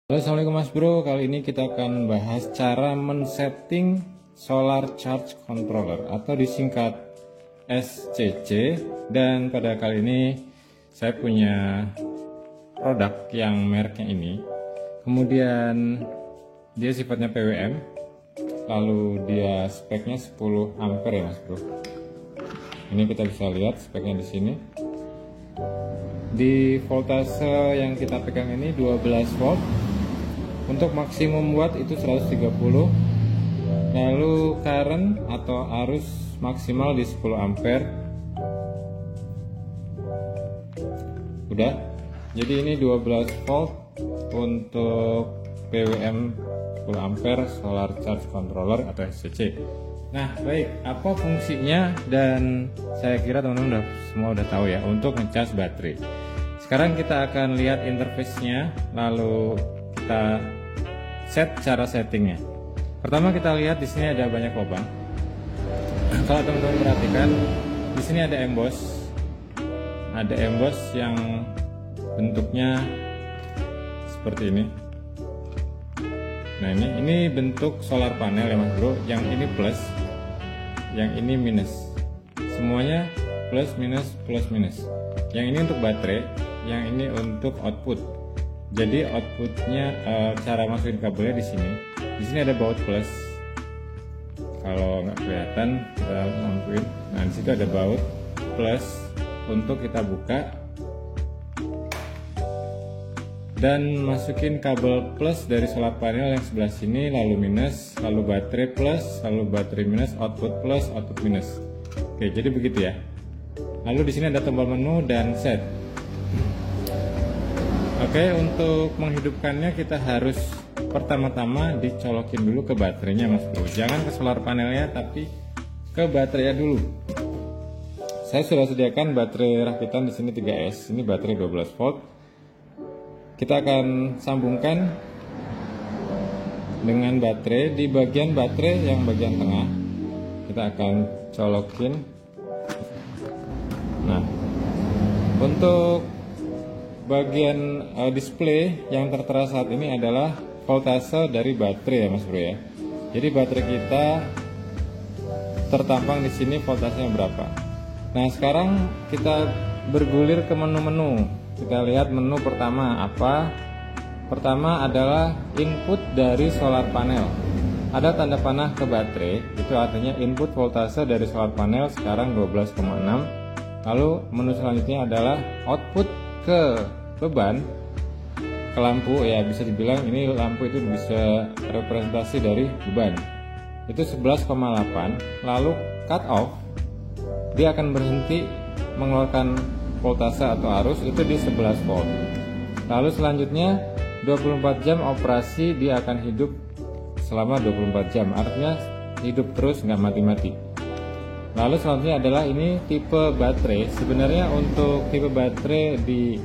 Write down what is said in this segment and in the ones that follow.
Halo, assalamualaikum Mas Bro. Kali ini kita akan bahas cara men-setting solar charge controller atau disingkat SCC. Dan pada kali ini saya punya produk yang mereknya ini. Kemudian dia sifatnya PWM. Lalu dia speknya 10 ampere ya Mas Bro. Ini kita bisa lihat speknya di sini. Di voltase yang kita pegang ini 12 volt. Untuk maksimum watt itu 130. Lalu current atau arus maksimal di 10 ampere. Udah. Jadi ini 12 volt untuk PWM 10 ampere solar charge controller atau SCC. Nah, baik, apa fungsinya? Dan saya kira teman-teman semua udah tahu ya, untuk ngecas baterai. Sekarang kita akan lihat interface-nya, lalu kita set cara settingnya. Pertama kita lihat di sini ada banyak lubang. Kalau teman-teman perhatikan, di sini ada emboss. Ada emboss yang bentuknya seperti ini. Nah, ini bentuk solar panel ya Mas Bro. Yang ini plus, yang ini minus. Semuanya plus minus plus minus. Yang ini untuk baterai, yang ini untuk output. Jadi outputnya cara masukin kabelnya di sini. Di sini ada baut plus. Kalau nggak kelihatan kita lampuin. Nah, di situ ada baut plus untuk kita buka dan masukin kabel plus dari solar panel yang sebelah sini, lalu minus, lalu baterai plus, lalu baterai minus, output plus, output minus. Oke, jadi begitu ya. Lalu di sini ada tombol menu dan set. Oke, untuk menghidupkannya kita harus pertama-tama dicolokin dulu ke baterainya Mas Bro. Jangan ke solar panelnya tapi ke baterainya dulu. Saya sudah sediakan baterai rakitan di sini 3S. Ini baterai 12 volt. Kita akan sambungkan dengan baterai di bagian baterai yang bagian tengah. Kita akan colokin. Nah, untuk bagian display yang tertera saat ini adalah voltase dari baterai ya Mas Bro ya. Jadi baterai kita tertampang di sini voltasenya berapa. Nah, sekarang kita bergulir ke menu-menu. Kita lihat menu pertama apa? Pertama adalah input dari solar panel. Ada tanda panah ke baterai, itu artinya input voltase dari solar panel sekarang 12,6. Lalu menu selanjutnya adalah output ke beban, ke lampu ya, bisa dibilang ini lampu itu bisa representasi dari beban. Itu 11,8. Lalu cut off, dia akan berhenti mengeluarkan voltase atau arus itu di 11 volt. Lalu selanjutnya 24 jam operasi, dia akan hidup selama 24 jam, artinya hidup terus nggak mati-mati. Lalu selanjutnya adalah ini tipe baterai. Sebenarnya untuk tipe baterai di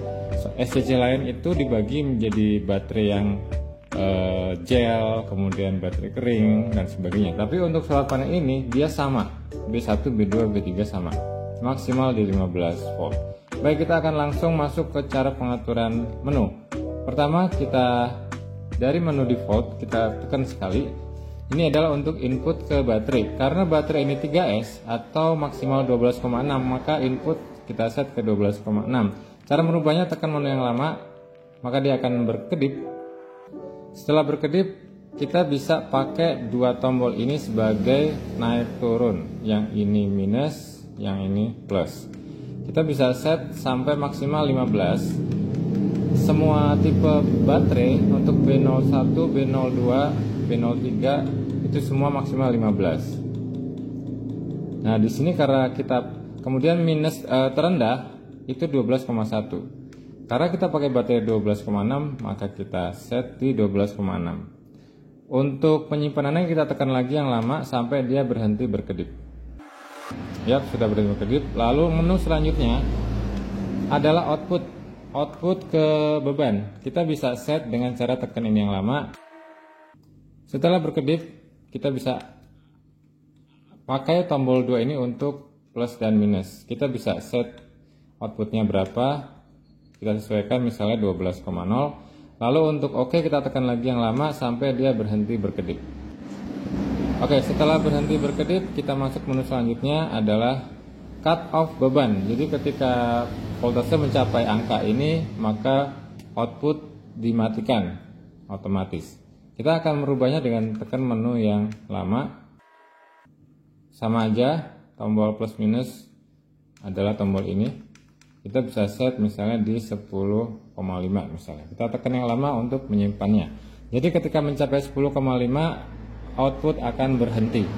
SCC lain itu dibagi menjadi baterai yang gel, kemudian baterai kering dan sebagainya. Tapi untuk solar panel ini dia sama, B1, B2, B3 sama, maksimal di 15 volt. Baik, kita akan langsung masuk ke cara pengaturan menu. Pertama, kita dari menu default kita tekan sekali. Ini adalah untuk input ke baterai. Karena baterai ini 3S atau maksimal 12,6, maka input kita set ke 12,6. Cara merubahnya, tekan menu yang lama, maka dia akan berkedip. Setelah berkedip, kita bisa pakai dua tombol ini sebagai naik turun. Yang ini minus, yang ini plus. Kita bisa set sampai maksimal 15. Semua tipe baterai untuk B01, B02, B03 itu semua maksimal 15. Nah, di sini karena kita kemudian minus terendah itu 12,1. Karena kita pakai baterai 12,6, maka kita set di 12,6. Untuk penyimpanannya kita tekan lagi yang lama sampai dia berhenti berkedip. Ya, sudah berhenti berkedip. Lalu menu selanjutnya adalah output ke beban. Kita bisa set dengan cara tekan ini yang lama. Setelah berkedip, kita bisa pakai tombol 2 ini untuk plus dan minus. Kita bisa set outputnya berapa, kita sesuaikan misalnya 12,0. Lalu untuk oke kita tekan lagi yang lama sampai dia berhenti berkedip. Oke, setelah berhenti berkedip kita masuk menu selanjutnya adalah cut off beban. Jadi ketika voltase mencapai angka ini maka output dimatikan otomatis. Kita akan merubahnya dengan tekan menu yang lama. Sama aja, tombol plus minus adalah tombol ini. Kita bisa set misalnya di 10,5 misalnya. Kita tekan yang lama untuk menyimpannya. Jadi ketika mencapai 10,5 output akan berhenti.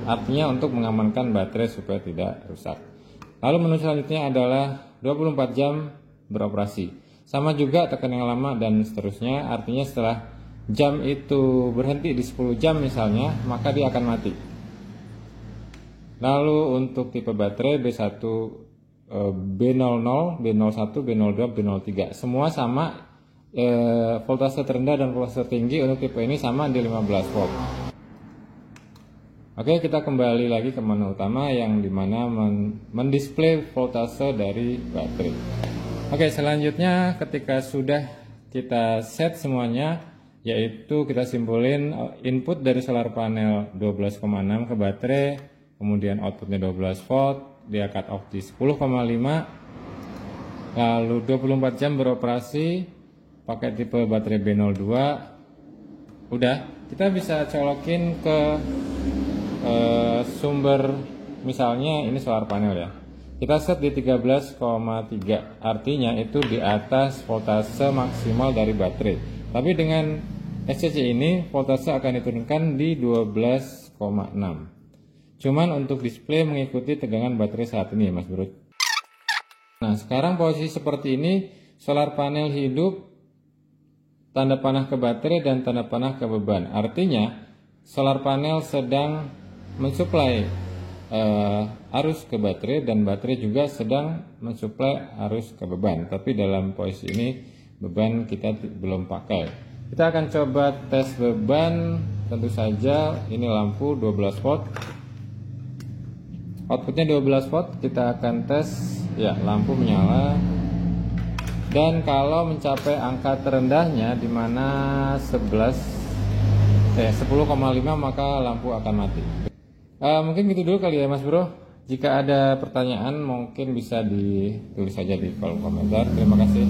Artinya untuk mengamankan baterai supaya tidak rusak. Lalu menu selanjutnya adalah 24 jam beroperasi. Sama juga tekan yang lama dan seterusnya. Artinya setelah jam itu berhenti di 10 jam misalnya, maka dia akan mati. Lalu untuk tipe baterai B1, B00, B01, B02, B03 semua sama, voltase terendah dan voltase tinggi untuk tipe ini sama di 15 volt. Oke, kita kembali lagi ke menu utama yang dimana mendisplay voltase dari baterai. Oke, selanjutnya ketika sudah kita set semuanya, yaitu kita simpulin input dari solar panel 12,6 ke baterai, kemudian outputnya 12 volt, dia cut off di 10,5, lalu 24 jam beroperasi, pakai tipe baterai B02. Udah, kita bisa colokin ke sumber, misalnya ini solar panel ya. Kita set di 13,3, artinya itu di atas voltase maksimal dari baterai. Tapi dengan SCC ini voltase akan diturunkan di 12,6. Cuman untuk display mengikuti tegangan baterai saat ini, Mas Bro. Nah, sekarang posisi seperti ini, solar panel hidup, tanda panah ke baterai dan tanda panah ke beban. Artinya solar panel sedang mensuplai arus ke baterai dan baterai juga sedang mensuplai arus ke beban. Tapi dalam posisi ini beban kita belum pakai. Kita akan coba tes beban. Tentu saja ini lampu 12 volt. Outputnya 12 volt. Kita akan tes. Ya, lampu menyala. Dan kalau mencapai angka terendahnya di mana 10,5 maka lampu akan mati. Mungkin gitu dulu kali ya Mas Bro. Jika ada pertanyaan mungkin bisa ditulis saja di kolom komentar. Terima kasih.